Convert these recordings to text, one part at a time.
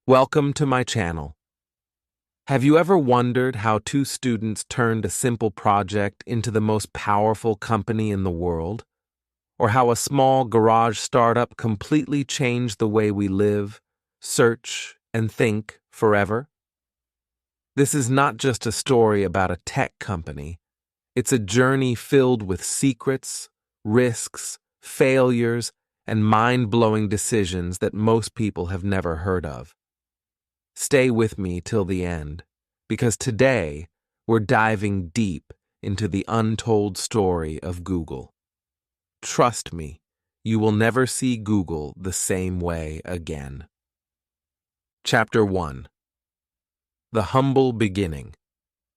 Welcome to my channel. Have you ever wondered how two students turned a simple project into the most powerful company in the world? Or how a small garage startup completely changed the way we live, search, and think forever? This is not just a story about a tech company. It's a journey filled with secrets, risks, failures, and mind-blowing decisions that most people have never heard of. Stay with me till the end, because today we're diving deep into the untold story of Google. Trust me, you will never see Google the same way again. Chapter 1. The Humble Beginning.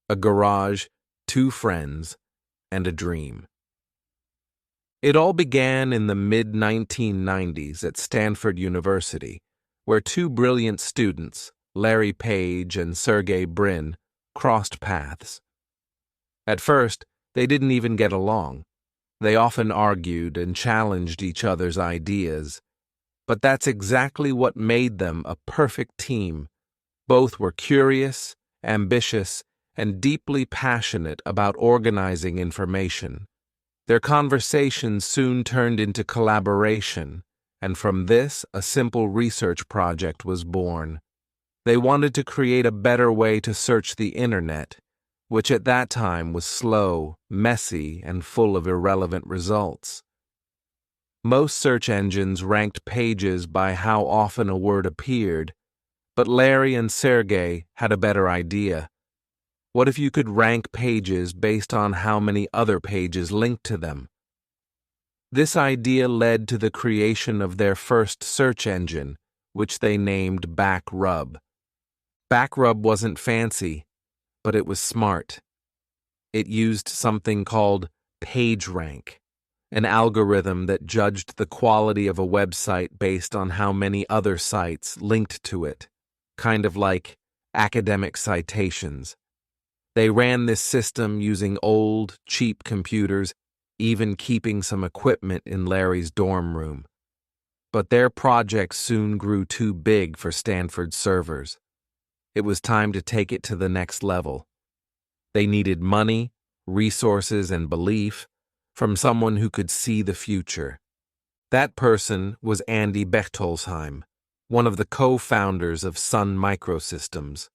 A Garage, Two Friends, and a Dream. It all began in the mid-1990s at Stanford University, where two brilliant students, Larry Page and Sergey Brin, crossed paths. At first, they didn't even get along. They often argued and challenged each other's ideas. But that's exactly what made them a perfect team. Both were curious, ambitious, and deeply passionate about organizing information. Their conversations soon turned into collaboration, and from this, a simple research project was born. They wanted to create a better way to search the internet, which at that time was slow, messy, and full of irrelevant results. Most search engines ranked pages by how often a word appeared, but Larry and Sergey had a better idea. What if you could rank pages based on how many other pages linked to them? This idea led to the creation of their first search engine, which they named Backrub. Backrub wasn't fancy, but it was smart. It used something called PageRank, an algorithm that judged the quality of a website based on how many other sites linked to it, kind of like academic citations. They ran this system using old, cheap computers, even keeping some equipment in Larry's dorm room. But their project soon grew too big for Stanford's servers. It was time to take it to the next level. They needed money, resources, and belief from someone who could see the future. That person was Andy Bechtolsheim, one of the co-founders of Sun Microsystems.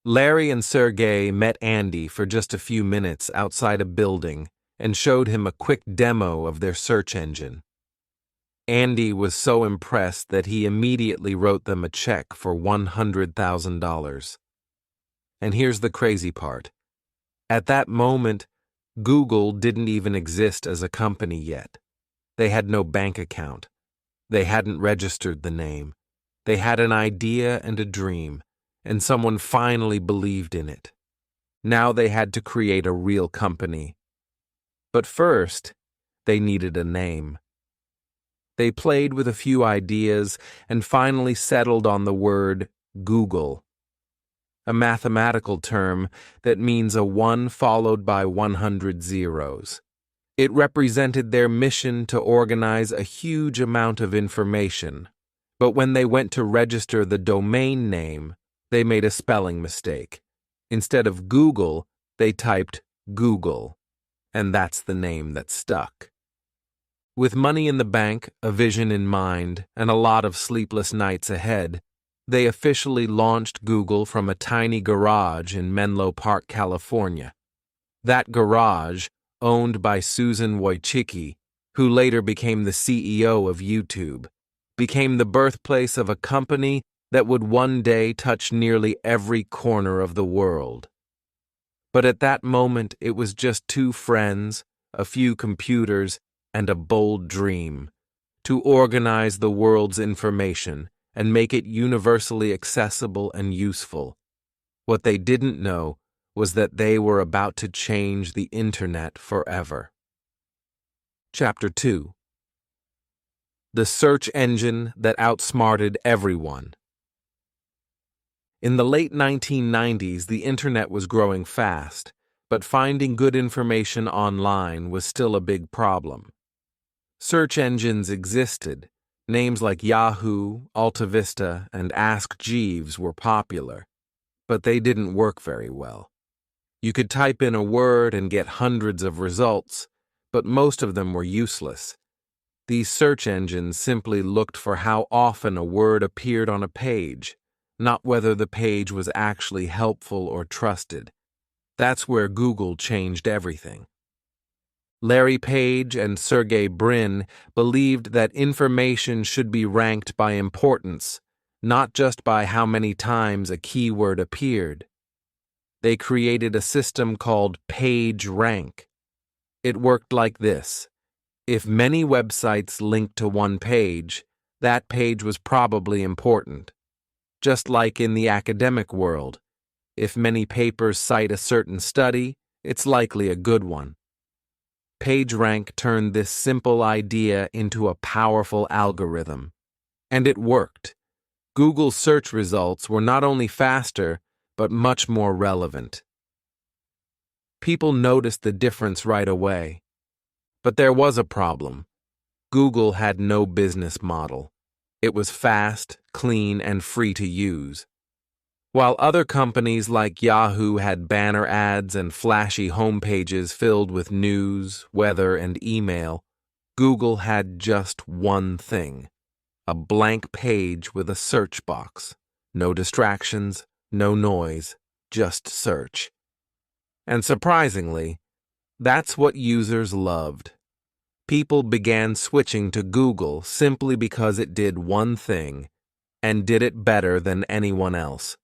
Larry and Sergey met Andy for just a few minutes outside a building and showed him a quick demo of their search engine. Andy was so impressed that he immediately wrote them a check for $100,000. And here's the crazy part. At that moment, Google didn't even exist as a company yet. They had no bank account. They hadn't registered the name. They had an idea and a dream, and someone finally believed in it. Now they had to create a real company. But first, they needed a name. They played with a few ideas and finally settled on the word Google, a mathematical term that means a 1 followed by 100 zeros. It represented their mission to organize a huge amount of information, but when they went to register the domain name, they made a spelling mistake. Instead of Google, they typed Google, and that's the name that stuck. With money in the bank, a vision in mind, and a lot of sleepless nights ahead, they officially launched Google from a tiny garage in Menlo Park, California. That garage, owned by Susan Wojcicki, who later became the CEO of YouTube, became the birthplace of a company that would one day touch nearly every corner of the world. But at that moment, it was just two friends, a few computers, and a bold dream to organize the world's information and make it universally accessible and useful. What they didn't know was that they were about to change the internet forever. Chapter 2. The Search Engine That Outsmarted Everyone. In the late 1990s, the internet was growing fast, but finding good information online was still a big problem. Search engines existed, Names like Yahoo, AltaVista, and Ask Jeeves were popular, but they didn't work very well. You could type in a word and get hundreds of results, but most of them were useless. These search engines simply looked for how often a word appeared on a page, not whether the page was actually helpful or trusted. That's where Google changed everything. Larry Page and Sergey Brin believed that information should be ranked by importance, not just by how many times a keyword appeared. They created a system called PageRank. It worked like this. If many websites linked to one page, that page was probably important. Just like in the academic world, if many papers cite a certain study, it's likely a good one. PageRank turned this simple idea into a powerful algorithm. And it worked. Google's search results were not only faster, but much more relevant. People noticed the difference right away. But there was a problem. Google had no business model. It was fast, clean, and free to use. While other companies like Yahoo had banner ads and flashy homepages filled with news, weather, and email, Google had just one thing: a blank page with a search box. No distractions, no noise, just search. And surprisingly, that's what users loved. People began switching to Google simply because it did one thing, and did it better than anyone else.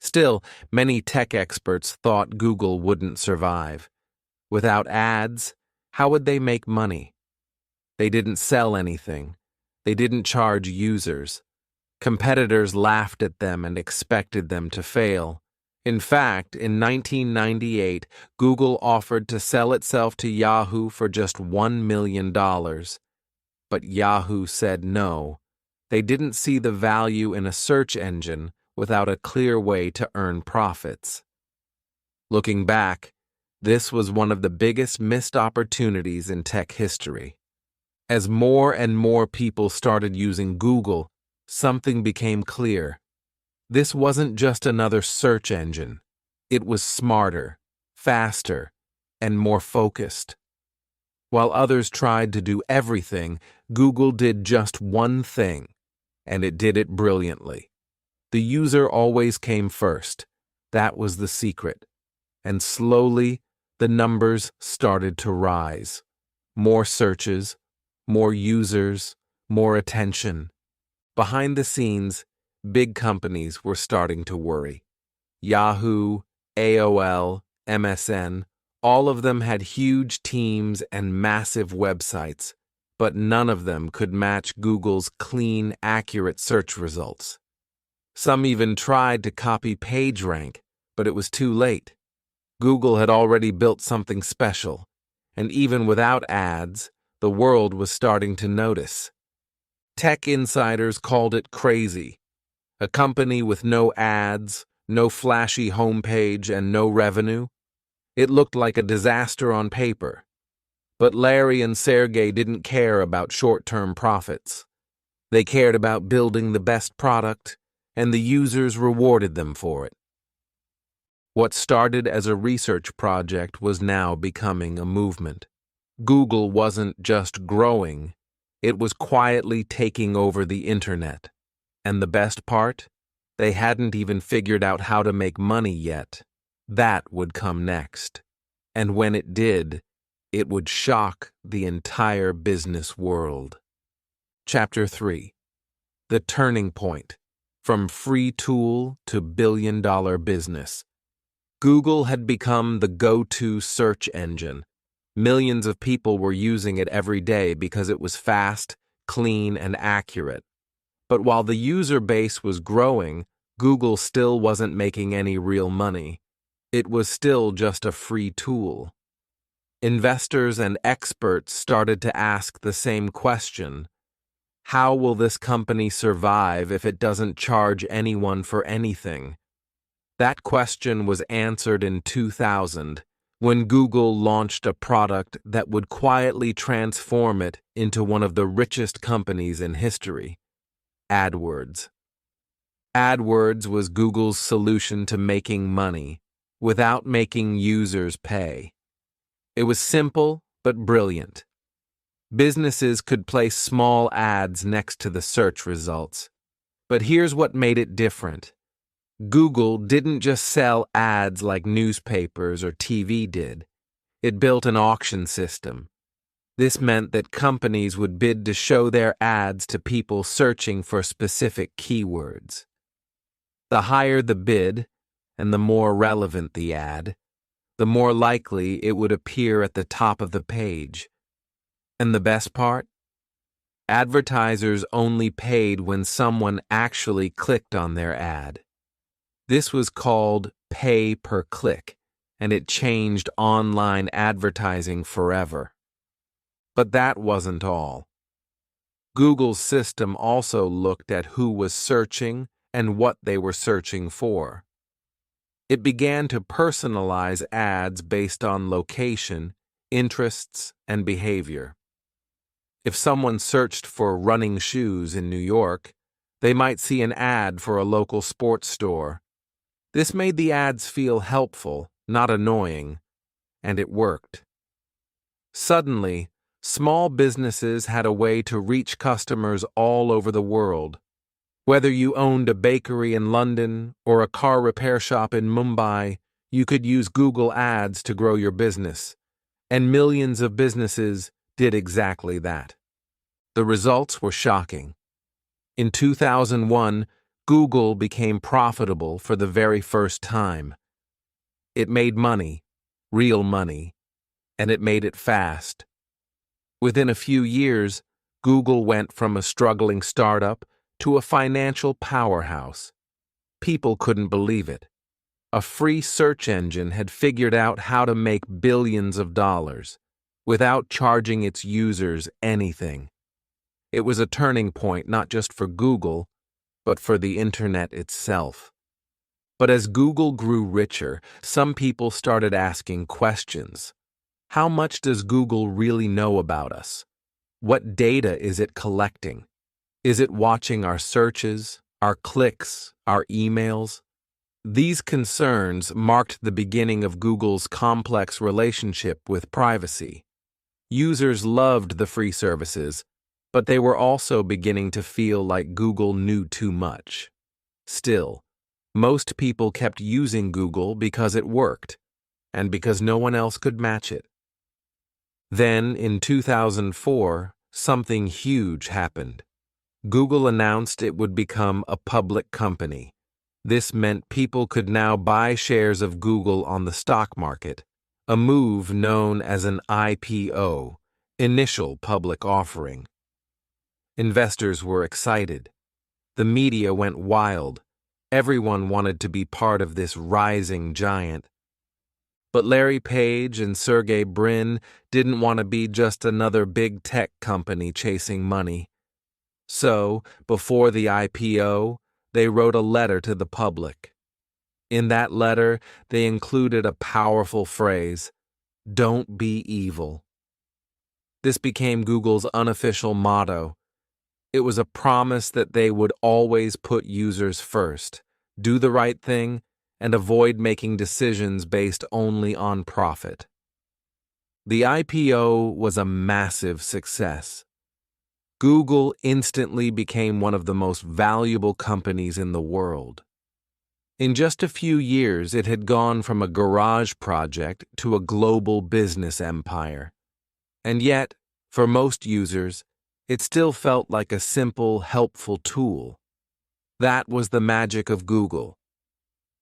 Still, many tech experts thought Google wouldn't survive. Without ads, how would they make money? They didn't sell anything. They didn't charge users. Competitors laughed at them and expected them to fail. In fact, in 1998, Google offered to sell itself to Yahoo for just $1 million. But Yahoo said no. They didn't see the value in a search engine without a clear way to earn profits. Looking back, this was one of the biggest missed opportunities in tech history. As more and more people started using Google, something became clear. This wasn't just another search engine. It was smarter, faster, and more focused. While others tried to do everything, Google did just one thing, and it did it brilliantly. The user always came first. That was the secret. And slowly, the numbers started to rise. More searches, more users, more attention. Behind the scenes, big companies were starting to worry. Yahoo, AOL, MSN, all of them had huge teams and massive websites, but none of them could match Google's clean, accurate search results. Some even tried to copy PageRank, but it was too late. Google had already built something special, and even without ads, the world was starting to notice. Tech insiders called it crazy. A company with no ads, no flashy homepage, and no revenue. It looked like a disaster on paper. But Larry and Sergey didn't care about short-term profits. They cared about building the best product, and the users rewarded them for it. What started as a research project was now becoming a movement. Google wasn't just growing, it was quietly taking over the internet. And the best part? They hadn't even figured out how to make money yet. That would come next. And when it did, it would shock the entire business world. Chapter 3. The Turning Point. From free tool to billion-dollar business. Google had become the go-to search engine. Millions of people were using it every day because it was fast, clean, and accurate. But while the user base was growing, Google still wasn't making any real money. It was still just a free tool. Investors and experts started to ask the same question. How will this company survive if it doesn't charge anyone for anything? That question was answered in 2000 when Google launched a product that would quietly transform it into one of the richest companies in history: AdWords. AdWords was Google's solution to making money without making users pay. It was simple but brilliant. Businesses could place small ads next to the search results. But here's what made it different. Google didn't just sell ads like newspapers or TV did. It built an auction system. This meant that companies would bid to show their ads to people searching for specific keywords. The higher the bid, and the more relevant the ad, the more likely it would appear at the top of the page. And the best part? Advertisers only paid when someone actually clicked on their ad. This was called pay per click, and it changed online advertising forever. But that wasn't all. Google's system also looked at who was searching and what they were searching for. It began to personalize ads based on location, interests, and behavior. If someone searched for running shoes in New York, they might see an ad for a local sports store. This made the ads feel helpful, not annoying, and it worked. Suddenly, small businesses had a way to reach customers all over the world. Whether you owned a bakery in London or a car repair shop in Mumbai, you could use Google Ads to grow your business, and millions of businesses did exactly that. The results were shocking. In 2001, Google became profitable for the very first time. It made money, real money, and it made it fast. Within a few years, Google went from a struggling startup to a financial powerhouse. People couldn't believe it. A free search engine had figured out how to make billions of dollars without charging its users anything. It was a turning point not just for Google, but for the internet itself. But as Google grew richer, some people started asking questions. How much does Google really know about us? What data is it collecting? Is it watching our searches, our clicks, our emails? These concerns marked the beginning of Google's complex relationship with privacy. Users loved the free services, but they were also beginning to feel like Google knew too much. Still, most people kept using Google because it worked, and because no one else could match it. Then, in 2004, something huge happened. Google announced it would become a public company. This meant people could now buy shares of Google on the stock market, a move known as an IPO, initial public offering. Investors were excited. The media went wild. Everyone wanted to be part of this rising giant. But Larry Page and Sergey Brin didn't want to be just another big tech company chasing money. So, before the IPO, they wrote a letter to the public. In that letter, they included a powerful phrase: "Don't be evil." This became Google's unofficial motto. It was a promise that they would always put users first, do the right thing, and avoid making decisions based only on profit. The IPO was a massive success. Google instantly became one of the most valuable companies in the world. In just a few years, it had gone from a garage project to a global business empire. And yet, for most users, it still felt like a simple, helpful tool. That was the magic of Google.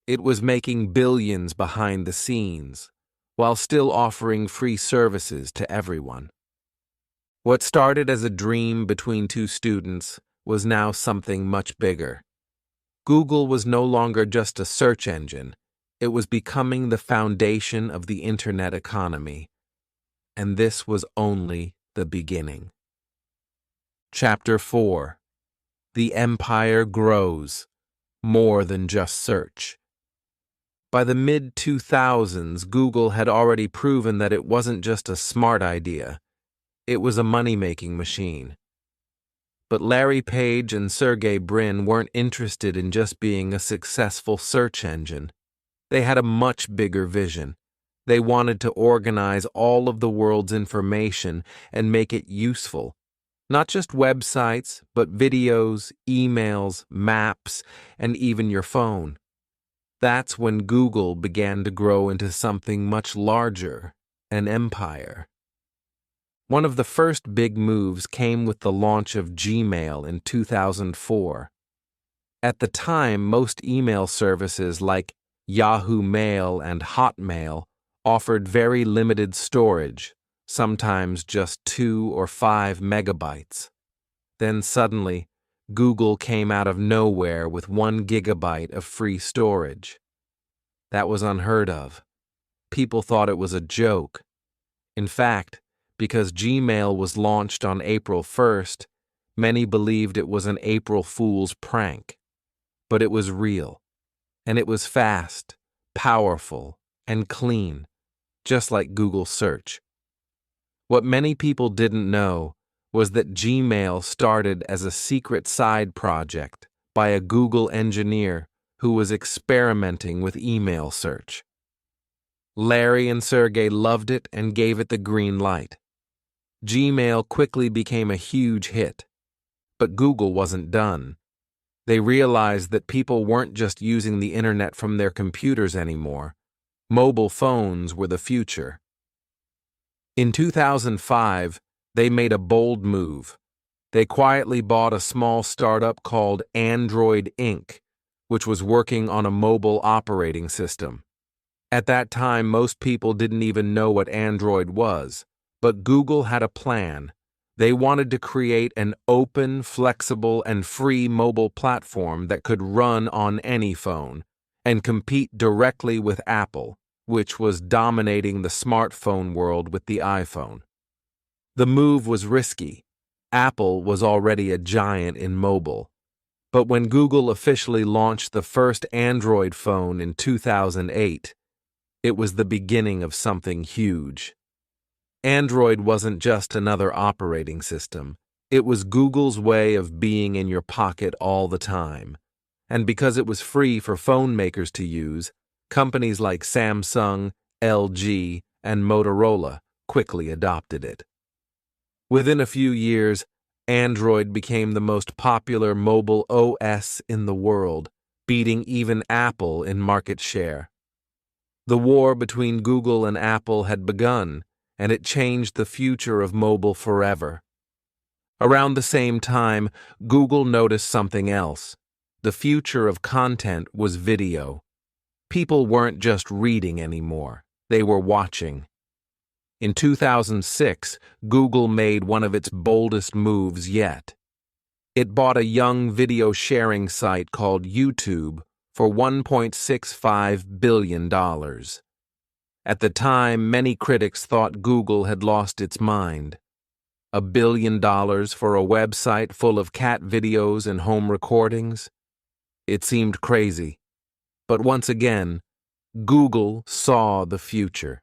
It was making billions behind the scenes, while still offering free services to everyone. What started as a dream between two students was now something much bigger. Google was no longer just a search engine. It was becoming the foundation of the internet economy. And this was only the beginning. Chapter 4. The empire grows, more than just search. By the mid-2000s, Google had already proven that it wasn't just a smart idea, it was a money-making machine. But Larry Page and Sergey Brin weren't interested in just being a successful search engine. They had a much bigger vision. They wanted to organize all of the world's information and make it useful. Not just websites, but videos, emails, maps, and even your phone. That's when Google began to grow into something much larger, an empire. One of the first big moves came with the launch of Gmail in 2004. At the time, most email services like Yahoo Mail and Hotmail offered very limited storage, sometimes just 2 or 5 megabytes. Then suddenly, Google came out of nowhere with 1 gigabyte of free storage. That was unheard of. People thought it was a joke. In fact, because Gmail was launched on April 1st, many believed it was an April Fool's prank. But it was real, and it was fast, powerful, and clean, just like Google Search. What many people didn't know was that Gmail started as a secret side project by a Google engineer who was experimenting with email search. Larry and Sergey loved it and gave it the green light. Gmail quickly became a huge hit, but Google wasn't done. They realized that people weren't just using the internet from their computers anymore. Mobile phones were the future. In 2005, they made a bold move. They quietly bought a small startup called Android Inc., which was working on a mobile operating system. At that time, most people didn't even know what Android was, but Google had a plan. They wanted to create an open, flexible, and free mobile platform that could run on any phone and compete directly with Apple, which was dominating the smartphone world with the iPhone. The move was risky. Apple was already a giant in mobile. But when Google officially launched the first Android phone in 2008, it was the beginning of something huge. Android wasn't just another operating system. It was Google's way of being in your pocket all the time. And because it was free for phone makers to use, companies like Samsung, LG, and Motorola quickly adopted it. Within a few years, Android became the most popular mobile OS in the world, beating even Apple in market share. The war between Google and Apple had begun, and it changed the future of mobile forever. Around the same time, Google noticed something else. The future of content was video. People weren't just reading anymore, they were watching. In 2006, Google made one of its boldest moves yet. It bought a young video sharing site called YouTube for $1.65 billion. At the time, many critics thought Google had lost its mind. $1 billion for a website full of cat videos and home recordings? It seemed crazy. But once again, Google saw the future.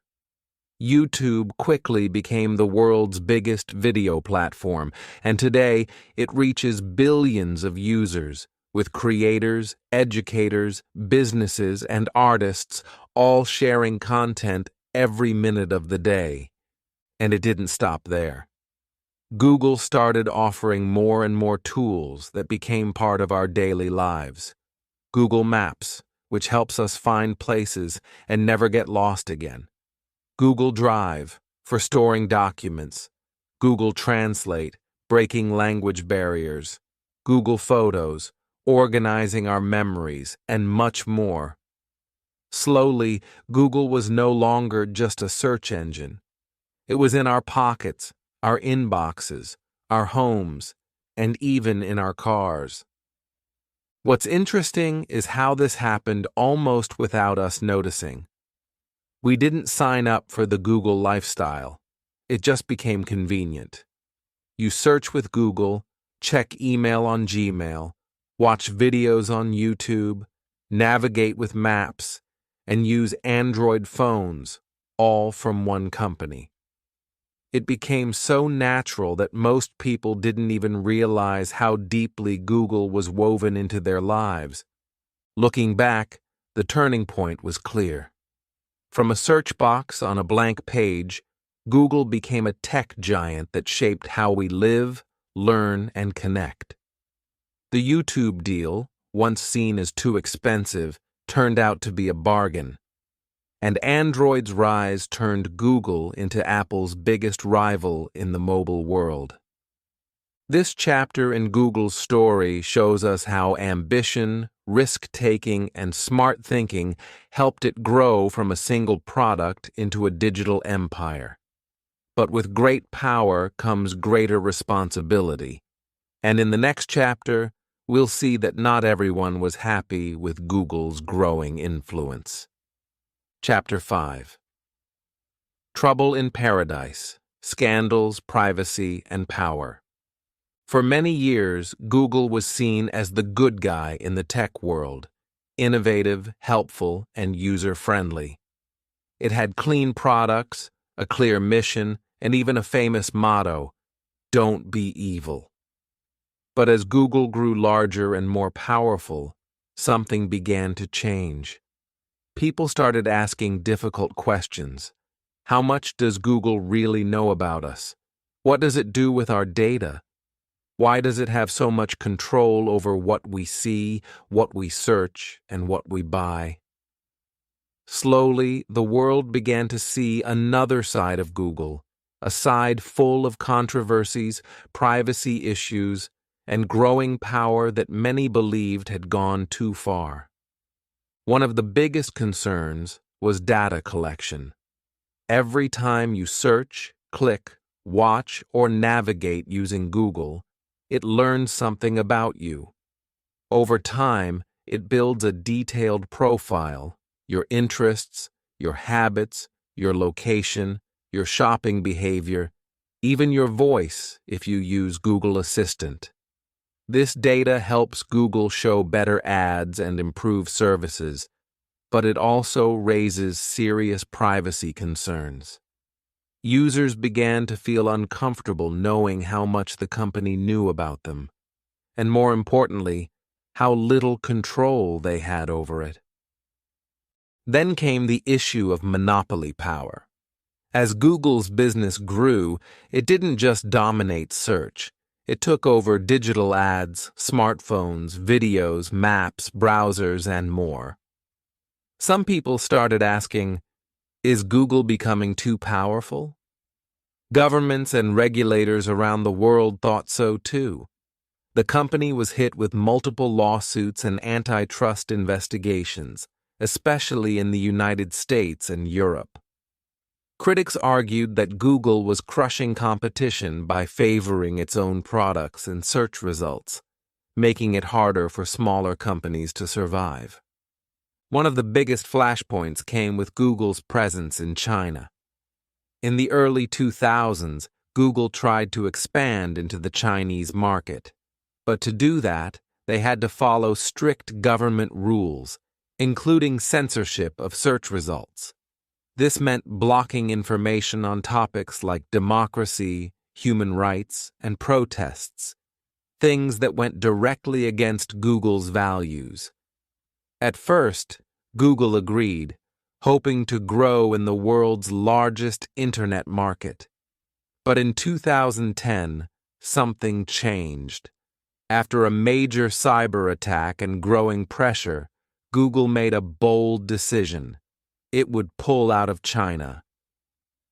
YouTube quickly became the world's biggest video platform, and today it reaches billions of users, with creators, educators, businesses, and artists all sharing content every minute of the day. And it didn't stop there. Google started offering more and more tools that became part of our daily lives. Google Maps, which helps us find places and never get lost again. Google Drive, for storing documents. Google Translate, breaking language barriers. Google Photos, organizing our memories, and much more. Slowly, Google was no longer just a search engine. It was in our pockets, our inboxes, our homes, and even in our cars. What's interesting is how this happened almost without us noticing. We didn't sign up for the Google lifestyle. It just became convenient. You search with Google, check email on Gmail, watch videos on YouTube, navigate with maps, and use Android phones, all from one company. It became so natural that most people didn't even realize how deeply Google was woven into their lives. Looking back, the turning point was clear. From a search box on a blank page, Google became a tech giant that shaped how we live, learn, and connect. The YouTube deal, once seen as too expensive, turned out to be a bargain. And Android's rise turned Google into Apple's biggest rival in the mobile world. This chapter in Google's story shows us how ambition, risk-taking, and smart thinking helped it grow from a single product into a digital empire. But with great power comes greater responsibility. And in the next chapter, we'll see that not everyone was happy with Google's growing influence. Chapter 5. Trouble in Paradise: Scandals, Privacy, and Power. For many years, Google was seen as the good guy in the tech world, innovative, helpful, and user-friendly. It had clean products, a clear mission, and even a famous motto, "Don't be evil." But as Google grew larger and more powerful, something began to change. People started asking difficult questions. How much does Google really know about us? What does it do with our data? Why does it have so much control over what we see, what we search, and what we buy? Slowly, the world began to see another side of Google, a side full of controversies, privacy issues, and growing power that many believed had gone too far. One of the biggest concerns was data collection. Every time you search, click, watch, or navigate using Google, it learns something about you. Over time, it builds a detailed profile: your interests, your habits, your location, your shopping behavior, even your voice if you use Google Assistant. This data helps Google show better ads and improve services, but it also raises serious privacy concerns. Users began to feel uncomfortable knowing how much the company knew about them, and more importantly, how little control they had over it. Then came the issue of monopoly power. As Google's business grew, it didn't just dominate search. It took over digital ads, smartphones, videos, maps, browsers, and more. Some people started asking, is Google becoming too powerful? Governments and regulators around the world thought so too. The company was hit with multiple lawsuits and antitrust investigations, especially in the United States and Europe. Critics argued that Google was crushing competition by favoring its own products and search results, making it harder for smaller companies to survive. One of the biggest flashpoints came with Google's presence in China. In the early 2000s, Google tried to expand into the Chinese market. But to do that, they had to follow strict government rules, including censorship of search results. This meant blocking information on topics like democracy, human rights, and protests, things that went directly against Google's values. At first, Google agreed, hoping to grow in the world's largest internet market. But in 2010, something changed. After a major cyber attack and growing pressure, Google made a bold decision. It would pull out of China.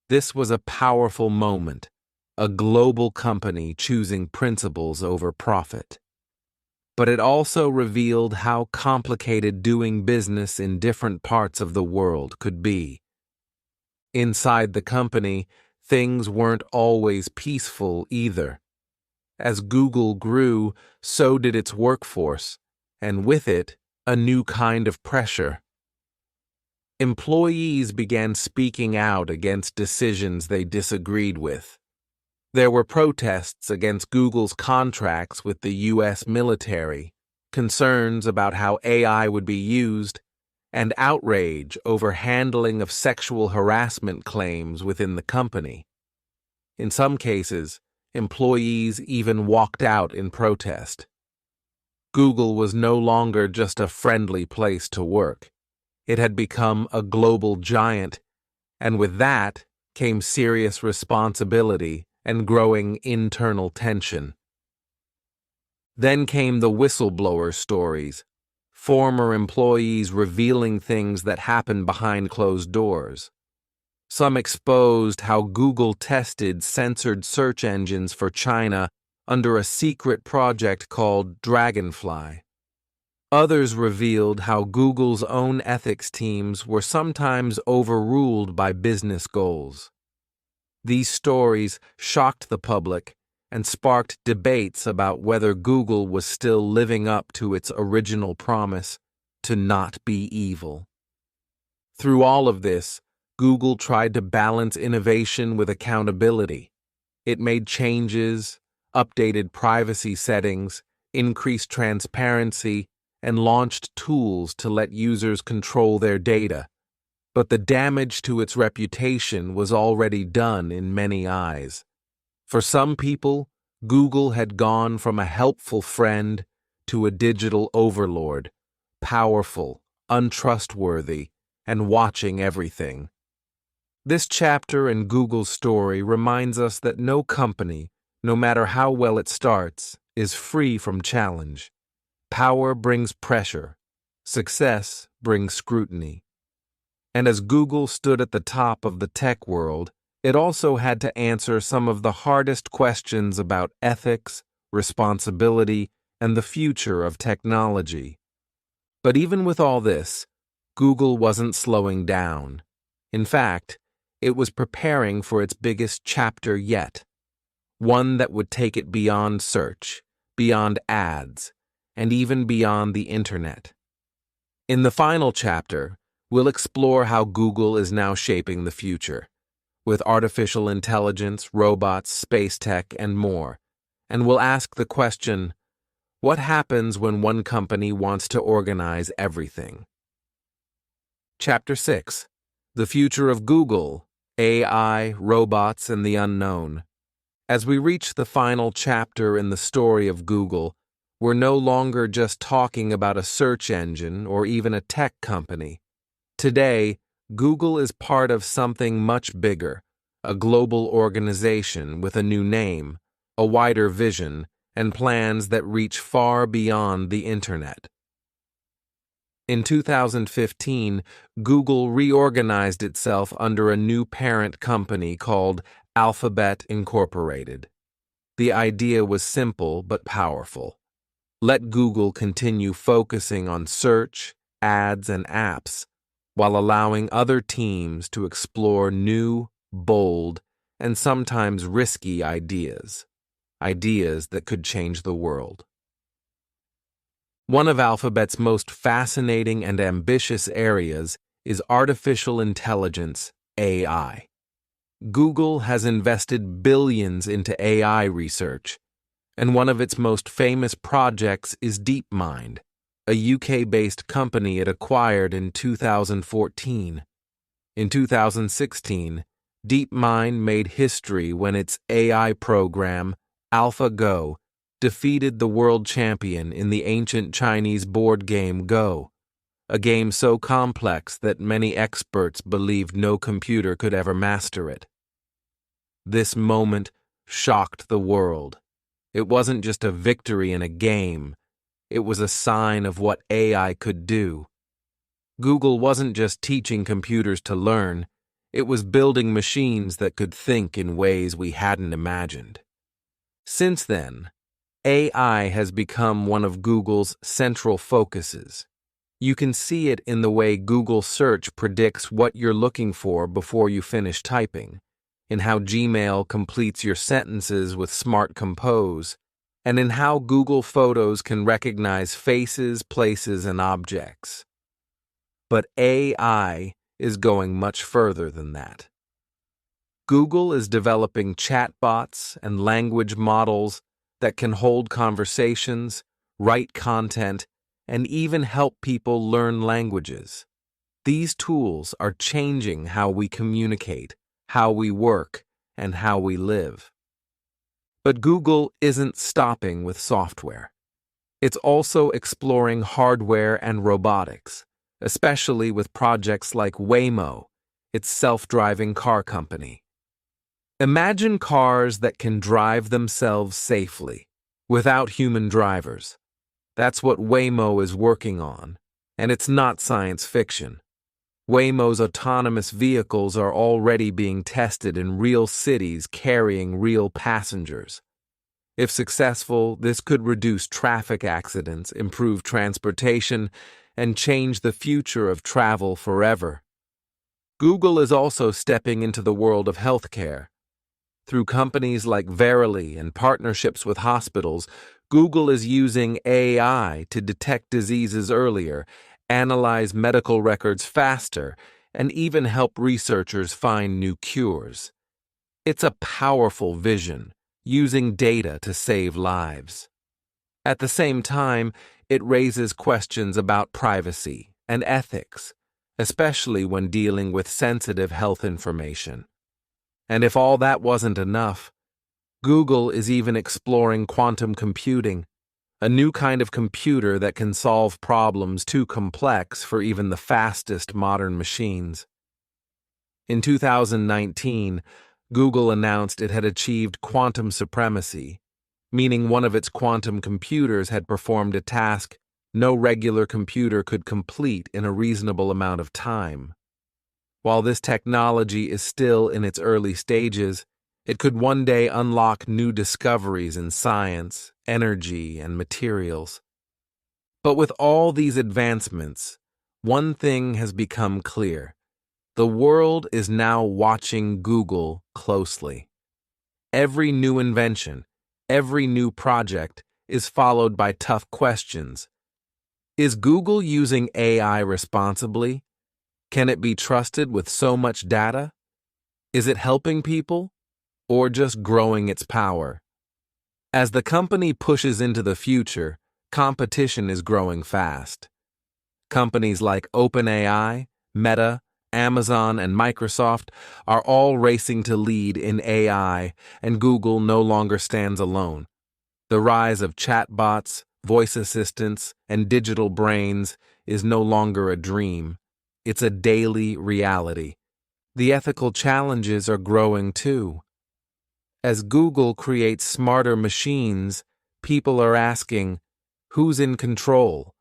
This was a powerful moment, a global company choosing principles over profit. But it also revealed how complicated doing business in different parts of the world could be. Inside the company, things weren't always peaceful either. As Google grew, so did its workforce, and with it, a new kind of pressure. Employees began speaking out against decisions they disagreed with. There were protests against Google's contracts with the U.S. military, concerns about how AI would be used, and outrage over handling of sexual harassment claims within the company. In some cases, employees even walked out in protest. Google was no longer just a friendly place to work. It had become a global giant, and with that came serious responsibility and growing internal tension. Then came the whistleblower stories, former employees revealing things that happened behind closed doors. Some exposed how Google tested censored search engines for China under a secret project called Dragonfly. Others revealed how Google's own ethics teams were sometimes overruled by business goals. These stories shocked the public and sparked debates about whether Google was still living up to its original promise to not be evil. Through all of this, Google tried to balance innovation with accountability. It made changes, updated privacy settings, increased transparency, and launched tools to let users control their data. But the damage to its reputation was already done in many eyes. For some people, Google had gone from a helpful friend to a digital overlord, powerful, untrustworthy, and watching everything. This chapter in Google's story reminds us that no company, no matter how well it starts, is free from challenge. Power brings pressure. Success brings scrutiny. And as Google stood at the top of the tech world, it also had to answer some of the hardest questions about ethics, responsibility, and the future of technology. But even with all this, Google wasn't slowing down. In fact, it was preparing for its biggest chapter yet, one that would take it beyond search, beyond ads, and even beyond the internet. In the final chapter, we'll explore how Google is now shaping the future, with artificial intelligence, robots, space tech, and more. And we'll ask the question, what happens when one company wants to organize everything? Chapter 6. The Future of Google, AI, Robots, and the Unknown. As we reach the final chapter in the story of Google, we're no longer just talking about a search engine or even a tech company. Today, Google is part of something much bigger, a global organization with a new name, a wider vision, and plans that reach far beyond the internet. In 2015, Google reorganized itself under a new parent company called Alphabet Incorporated. The idea was simple but powerful. Let Google continue focusing on search, ads, and apps, while allowing other teams to explore new, bold, and sometimes risky ideas that could change the world. One of Alphabet's most fascinating and ambitious areas is artificial intelligence, AI. Google has invested billions into AI research, and one of its most famous projects is DeepMind, a UK-based company it acquired in 2014. In 2016, DeepMind made history when its AI program, AlphaGo, defeated the world champion in the ancient Chinese board game Go, a game so complex that many experts believed no computer could ever master it. This moment shocked the world. It wasn't just a victory in a game, it was a sign of what AI could do. Google wasn't just teaching computers to learn, it was building machines that could think in ways we hadn't imagined. Since then, AI has become one of Google's central focuses. You can see it in the way Google Search predicts what you're looking for before you finish typing, in how Gmail completes your sentences with Smart Compose, and in how Google Photos can recognize faces, places, and objects. But AI is going much further than that. Google is developing chatbots and language models that can hold conversations, write content, and even help people learn languages. These tools are changing how we communicate, how we work, and how we live. But Google isn't stopping with software. It's also exploring hardware and robotics, especially with projects like Waymo, its self-driving car company. Imagine cars that can drive themselves safely, without human drivers. That's what Waymo is working on, and it's not science fiction. Waymo's autonomous vehicles are already being tested in real cities carrying real passengers. If successful, this could reduce traffic accidents, improve transportation, and change the future of travel forever. Google is also stepping into the world of healthcare. Through companies like Verily and partnerships with hospitals, Google is using AI to detect diseases earlier, analyze medical records faster, and even help researchers find new cures. It's a powerful vision, using data to save lives. At the same time, it raises questions about privacy and ethics, especially when dealing with sensitive health information. And if all that wasn't enough, Google is even exploring quantum computing, a new kind of computer that can solve problems too complex for even the fastest modern machines. In 2019, Google announced it had achieved quantum supremacy, meaning one of its quantum computers had performed a task no regular computer could complete in a reasonable amount of time. While this technology is still in its early stages, it could one day unlock new discoveries in science, energy, and materials. But with all these advancements, one thing has become clear. The world is now watching Google closely. Every new invention, every new project is followed by tough questions. Is Google using AI responsibly? Can it be trusted with so much data? Is it helping people, or just growing its power? As the company pushes into the future, competition is growing fast. Companies like OpenAI, Meta, Amazon, and Microsoft are all racing to lead in AI, and Google no longer stands alone. The rise of chatbots, voice assistants, and digital brains is no longer a dream. It's a daily reality. The ethical challenges are growing too. As Google creates smarter machines, people are asking, who's in control?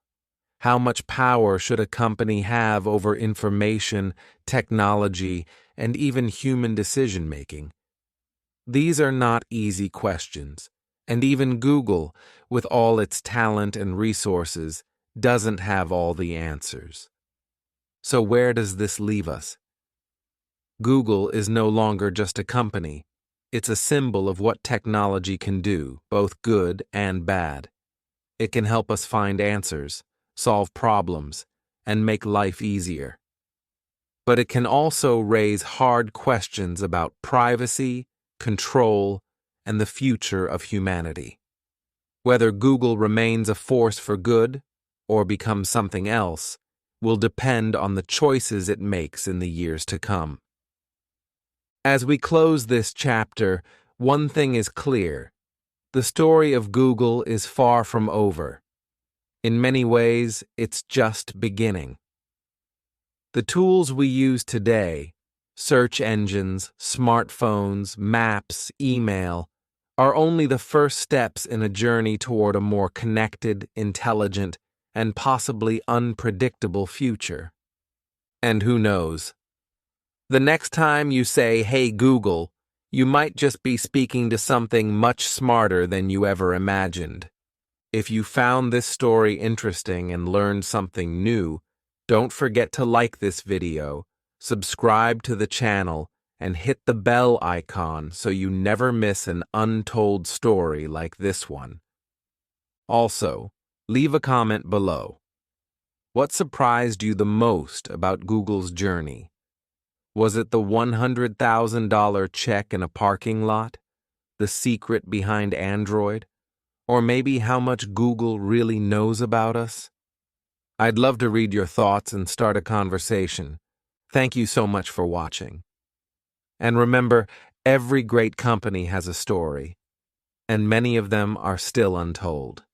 How much power should a company have over information, technology, and even human decision-making? These are not easy questions, and even Google, with all its talent and resources, doesn't have all the answers. So where does this leave us? Google is no longer just a company. It's a symbol of what technology can do, both good and bad. It can help us find answers, solve problems, and make life easier. But it can also raise hard questions about privacy, control, and the future of humanity. Whether Google remains a force for good or becomes something else will depend on the choices it makes in the years to come. As we close this chapter, one thing is clear. The story of Google is far from over. In many ways, it's just beginning. The tools we use today, search engines, smartphones, maps, email, are only the first steps in a journey toward a more connected, intelligent, and possibly unpredictable future. And who knows? The next time you say, "Hey Google," you might just be speaking to something much smarter than you ever imagined. If you found this story interesting and learned something new, don't forget to like this video, subscribe to the channel, and hit the bell icon so you never miss an untold story like this one. Also, leave a comment below. What surprised you the most about Google's journey? Was it the $100,000 check in a parking lot? The secret behind Android? Or maybe how much Google really knows about us? I'd love to read your thoughts and start a conversation. Thank you so much for watching. And remember, every great company has a story, and many of them are still untold.